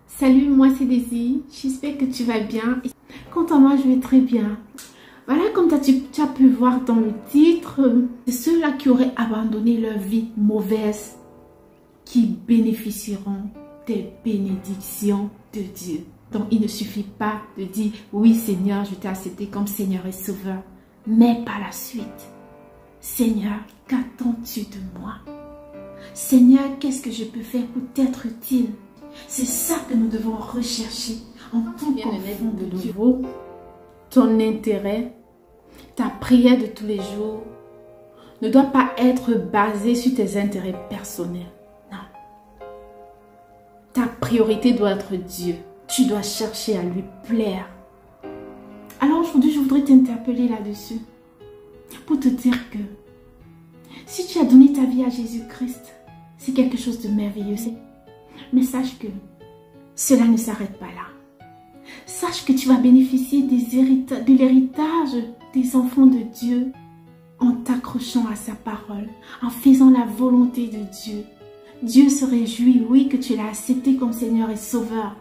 Salut, moi c'est Daisy, j'espère que tu vas bien. Quant à moi, je vais très bien. Voilà, comme tu as pu voir dans le titre, c'est ceux-là qui auraient abandonné leur vie mauvaise qui bénéficieront des bénédictions de Dieu. Donc il ne suffit pas de dire oui Seigneur, je t'ai accepté comme Seigneur et Sauveur, mais par la suite, Seigneur, qu'attends-tu de moi? Seigneur, qu'est-ce que je peux faire pour t'être utile? C'est ça que nous devons rechercher en tant qu'enfant de nouveau. Ton intérêt, ta prière de tous les jours ne doit pas être basée sur tes intérêts personnels. Non. Ta priorité doit être Dieu. Tu dois chercher à lui plaire. Alors aujourd'hui, je voudrais t'interpeller là-dessus pour te dire que si tu as donné ta vie à Jésus-Christ, c'est quelque chose de merveilleux. Mais sache que cela ne s'arrête pas là. Sache que tu vas bénéficier de l'héritage des enfants de Dieu en t'accrochant à sa parole, en faisant la volonté de Dieu. Dieu se réjouit, oui, que tu l'as accepté comme Seigneur et Sauveur,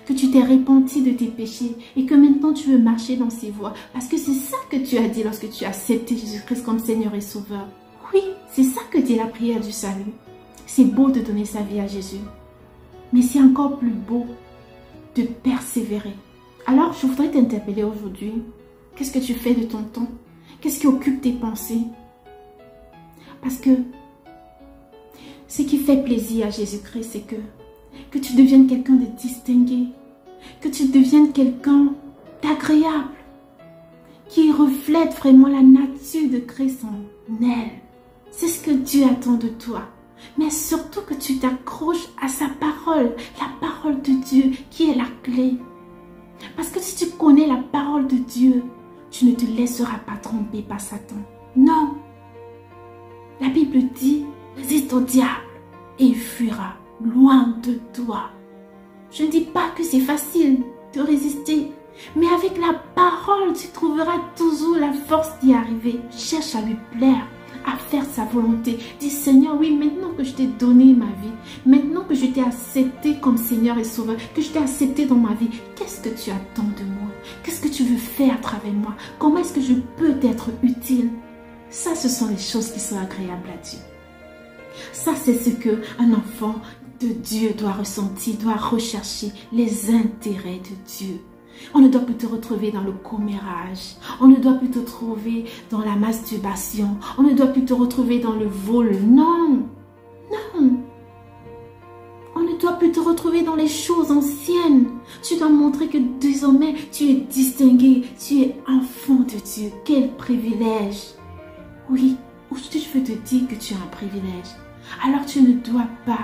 que tu t'es repenti de tes péchés et que maintenant tu veux marcher dans ses voies. Parce que c'est ça que tu as dit lorsque tu as accepté Jésus-Christ comme Seigneur et Sauveur. Oui, c'est ça que dit la prière du salut. C'est beau de donner sa vie à Jésus. Mais c'est encore plus beau de persévérer. Alors, je voudrais t'interpeller aujourd'hui. Qu'est-ce que tu fais de ton temps? Qu'est-ce qui occupe tes pensées? Parce que ce qui fait plaisir à Jésus-Christ, c'est que tu deviennes quelqu'un de distingué, que tu deviennes quelqu'un d'agréable, qui reflète vraiment la nature de Christ en elle. C'est ce que Dieu attend de toi. Mais surtout que tu t'accroches à sa parole, la parole de Dieu qui est la clé. Parce que si tu connais la parole de Dieu, tu ne te laisseras pas tromper par Satan. Non. La Bible dit, résiste au diable et il fuira loin de toi. Je ne dis pas que c'est facile de résister, mais avec la parole, tu trouveras toujours la force d'y arriver. Cherche à lui plaire, à faire sa volonté. Dis Seigneur, oui, maintenant que je t'ai donné ma vie, maintenant que je t'ai accepté comme Seigneur et Sauveur, que je t'ai accepté dans ma vie, qu'est-ce que tu attends de moi? Qu'est-ce que tu veux faire à travers moi? Comment est-ce que je peux t'être utile? Ça, ce sont les choses qui sont agréables à Dieu. Ça, c'est ce qu'un enfant de Dieu doit ressentir, doit rechercher, les intérêts de Dieu. On ne doit plus te retrouver dans le commérage. On ne doit plus te trouver dans la masturbation. On ne doit plus te retrouver dans le vol. Non. Non. On ne doit plus te retrouver dans les choses anciennes. Tu dois montrer que désormais tu es distingué. Tu es enfant de Dieu. Quel privilège. Oui, aujourd'hui je veux te dire que tu as un privilège. Alors tu ne dois pas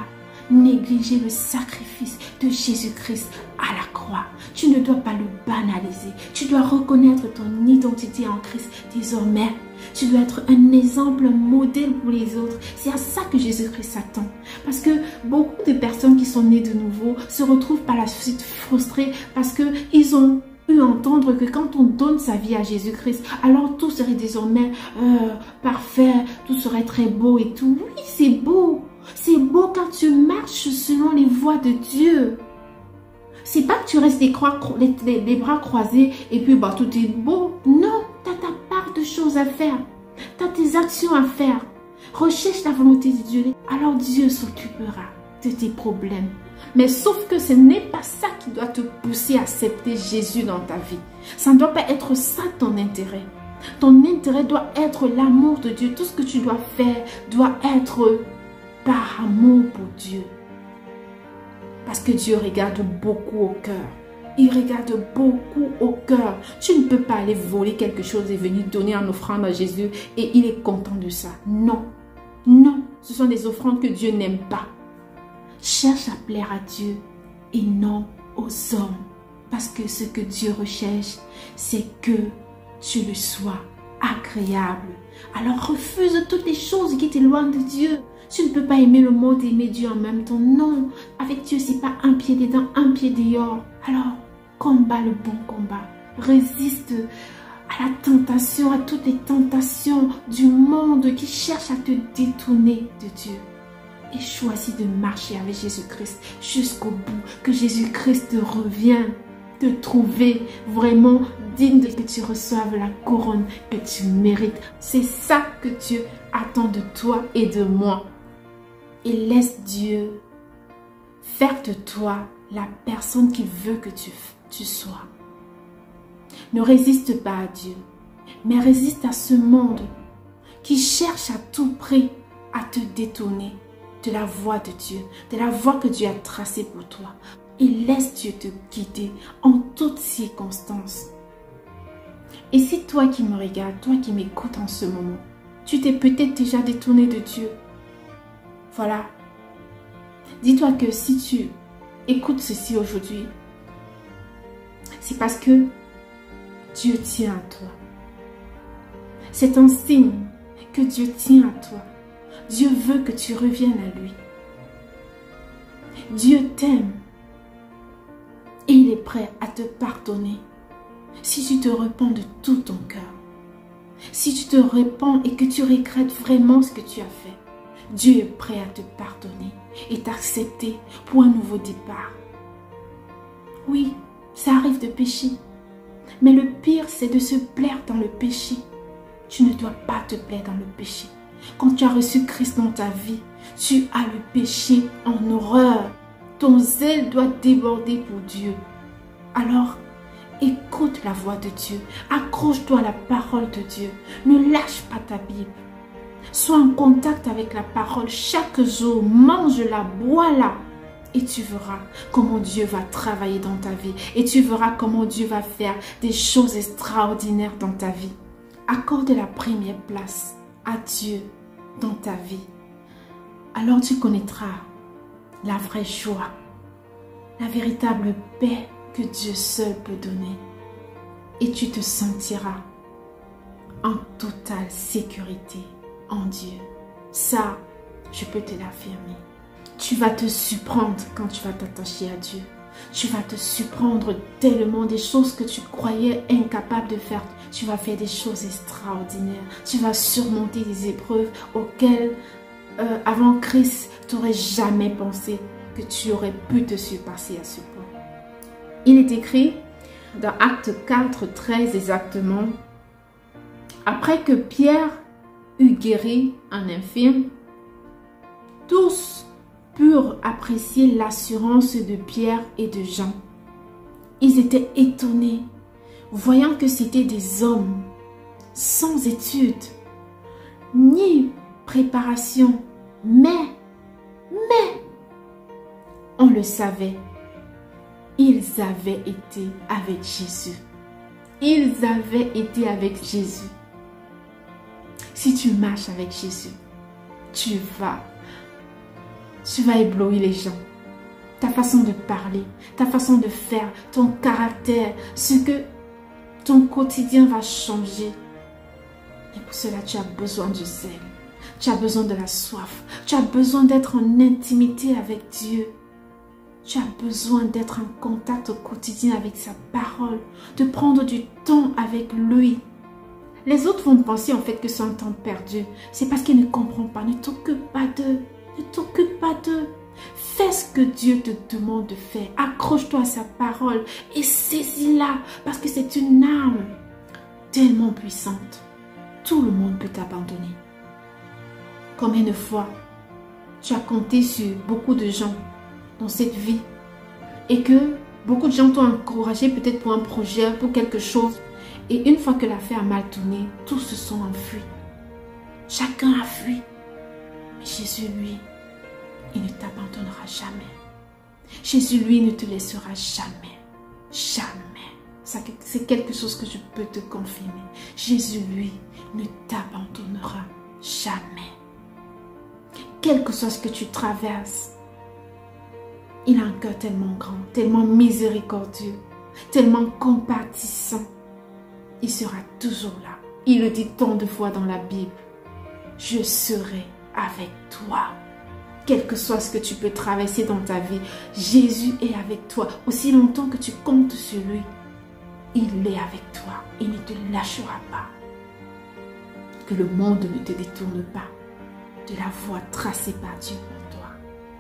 négliger le sacrifice de Jésus-Christ à la croix. Tu ne dois pas le banaliser. Tu dois reconnaître ton identité en Christ désormais. Tu dois être un exemple, un modèle pour les autres. C'est à ça que Jésus-Christ s'attend. Parce que beaucoup de personnes qui sont nées de nouveau se retrouvent par la suite frustrées parce qu'ils ont pu entendre que quand on donne sa vie à Jésus-Christ, alors tout serait désormais parfait, tout serait très beau et tout. Oui, c'est beau. C'est beau quand tu marches selon les voies de Dieu. C'est pas que tu restes les bras croisés et puis bah, tout est beau. Non, tu as ta part de choses à faire. Tu as tes actions à faire. Recherche la volonté de Dieu. Alors Dieu s'occupera de tes problèmes. Mais sauf que ce n'est pas ça qui doit te pousser à accepter Jésus dans ta vie. Ça ne doit pas être ça ton intérêt. Ton intérêt doit être l'amour de Dieu. Tout ce que tu dois faire doit être par amour pour Dieu. Parce que Dieu regarde beaucoup au cœur. Il regarde beaucoup au cœur. Tu ne peux pas aller voler quelque chose et venir donner en offrande à Jésus et il est content de ça. Non. Non. Ce sont des offrandes que Dieu n'aime pas. Cherche à plaire à Dieu et non aux hommes. Parce que ce que Dieu recherche, c'est que tu le sois agréable. Alors refuse toutes les choses qui t'éloignent de Dieu. Tu ne peux pas aimer le monde et aimer Dieu en même temps. Non, avec Dieu, c'est pas un pied dedans, un pied dehors. Alors, combat le bon combat. Résiste à la tentation, à toutes les tentations du monde qui cherchent à te détourner de Dieu. et choisis de marcher avec Jésus-Christ jusqu'au bout, que Jésus-Christ revienne te trouver vraiment digne de que tu reçoives la couronne que tu mérites. C'est ça que Dieu attend de toi et de moi. Et laisse Dieu faire de toi la personne qu'il veut que tu sois. Ne résiste pas à Dieu, mais résiste à ce monde qui cherche à tout prix à te détourner de la voie de Dieu, de la voie que Dieu a tracée pour toi. Et laisse Dieu te guider en toutes circonstances. Et si toi qui me regardes, toi qui m'écoutes en ce moment, tu t'es peut-être déjà détourné de Dieu. Voilà. Dis-toi que si tu écoutes ceci aujourd'hui, c'est parce que Dieu tient à toi. C'est un signe que Dieu tient à toi. Dieu veut que tu reviennes à lui. Dieu t'aime. Et il est prêt à te pardonner si tu te repens de tout ton cœur. Si tu te repens et que tu regrettes vraiment ce que tu as fait, Dieu est prêt à te pardonner et t'accepter pour un nouveau départ. Oui, ça arrive de pécher. Mais le pire, c'est de se plaire dans le péché. Tu ne dois pas te plaire dans le péché. Quand tu as reçu Christ dans ta vie, tu as le péché en horreur. Ton zèle doit déborder pour Dieu. Alors, écoute la voix de Dieu. Accroche-toi à la parole de Dieu. Ne lâche pas ta Bible. Sois en contact avec la parole chaque jour. Mange-la, bois-la. Et tu verras comment Dieu va travailler dans ta vie. Et tu verras comment Dieu va faire des choses extraordinaires dans ta vie. Accorde la première place à Dieu dans ta vie. Alors tu connaîtras la vraie joie, la véritable paix que Dieu seul peut donner. Et tu te sentiras en totale sécurité en Dieu. Ça, je peux te l'affirmer. Tu vas te surprendre quand tu vas t'attacher à Dieu. Tu vas te surprendre tellement des choses que tu croyais incapable de faire. Tu vas faire des choses extraordinaires. Tu vas surmonter des épreuves auxquelles, avant Christ, tu n'aurais jamais pensé que tu aurais pu te surpasser à ce point. Il est écrit dans Actes 4, 13 exactement, après que Pierre eut guéri un infirme, tous purent apprécier l'assurance de Pierre et de Jean. Ils étaient étonnés, voyant que c'étaient des hommes sans études, ni préparation, mais, on le savait, ils avaient été avec Jésus. Ils avaient été avec Jésus. Si tu marches avec Jésus, tu vas éblouir les gens. Ta façon de parler, ta façon de faire, ton caractère, ce que ton quotidien va changer. Et pour cela, tu as besoin du zèle. Tu as besoin de la soif. Tu as besoin d'être en intimité avec Dieu. Tu as besoin d'être en contact au quotidien avec sa parole, de prendre du temps avec lui. Les autres vont penser en fait que c'est un temps perdu. C'est parce qu'ils ne comprennent pas. Ne t'occupe pas d'eux. Ne t'occupe pas d'eux. Fais ce que Dieu te demande de faire. Accroche-toi à sa parole et saisis-la parce que c'est une arme tellement puissante. Tout le monde peut t'abandonner. Combien de fois tu as compté sur beaucoup de gens dans cette vie et que beaucoup de gens t'ont encouragé peut-être pour un projet, pour quelque chose, et une fois que l'affaire a mal tourné, tous se sont enfuis. Chacun a fui. Mais Jésus, lui, il ne t'abandonnera jamais. Jésus, lui, ne te laissera jamais. Jamais. C'est quelque chose que je peux te confirmer. Jésus, lui, ne t'abandonnera jamais. Quel que soit ce que tu traverses, il a un cœur tellement grand, tellement miséricordieux, tellement compatissant. Il sera toujours là. Il le dit tant de fois dans la Bible. Je serai avec toi. Quel que soit ce que tu peux traverser dans ta vie, Jésus est avec toi. Aussi longtemps que tu comptes sur lui, il est avec toi. Il ne te lâchera pas. Que le monde ne te détourne pas de la voie tracée par Dieu pour toi.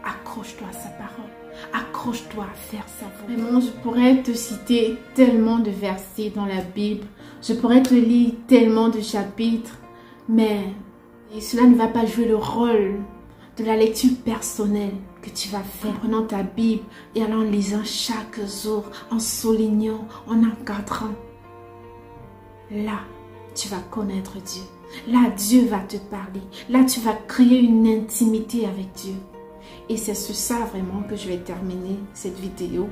accroche-toi à sa parole. Accroche-toi à faire sa voix. Vraiment, je pourrais te citer tellement de versets dans la Bible. Je pourrais te lire tellement de chapitres. Mais cela ne va pas jouer le rôle de la lecture personnelle que tu vas faire en prenant ta Bible et en lisant chaque jour, en soulignant, en encadrant. Là, tu vas connaître Dieu. Là, Dieu va te parler. Là, tu vas créer une intimité avec Dieu. Et c'est sur ça vraiment que je vais terminer cette vidéo.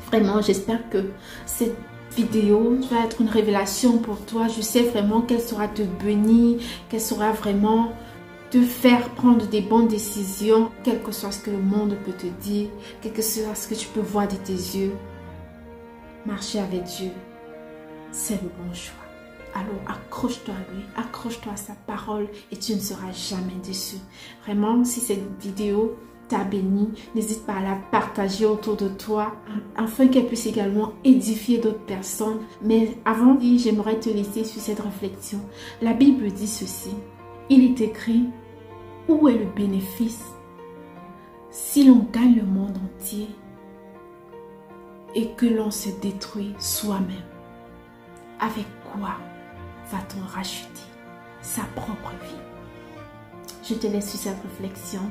Vraiment, j'espère que cette vidéo va être une révélation pour toi. Je sais vraiment qu'elle saura te bénir, qu'elle saura vraiment te faire prendre des bonnes décisions, quel que soit ce que le monde peut te dire, quel que soit ce que tu peux voir de tes yeux. Marcher avec Dieu, c'est le bon choix. Alors accroche-toi à lui, accroche-toi à sa parole et tu ne seras jamais déçu. Vraiment, si cette vidéo t'a béni, n'hésite pas à la partager autour de toi afin qu'elle puisse également édifier d'autres personnes. Mais avant, j'aimerais te laisser sur cette réflexion. La Bible dit ceci. Il est écrit, où est le bénéfice si l'on gagne le monde entier et que l'on se détruit soi-même? Avec quoi va-t-on racheter sa propre vie? Je te laisse sur cette réflexion.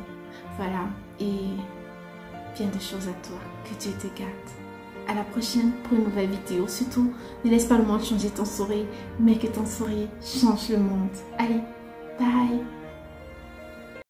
Voilà, et bien de choses à toi. Que Dieu te garde. À la prochaine pour une nouvelle vidéo. Surtout, ne laisse pas le monde changer ton sourire, mais que ton sourire change le monde. Allez, bye!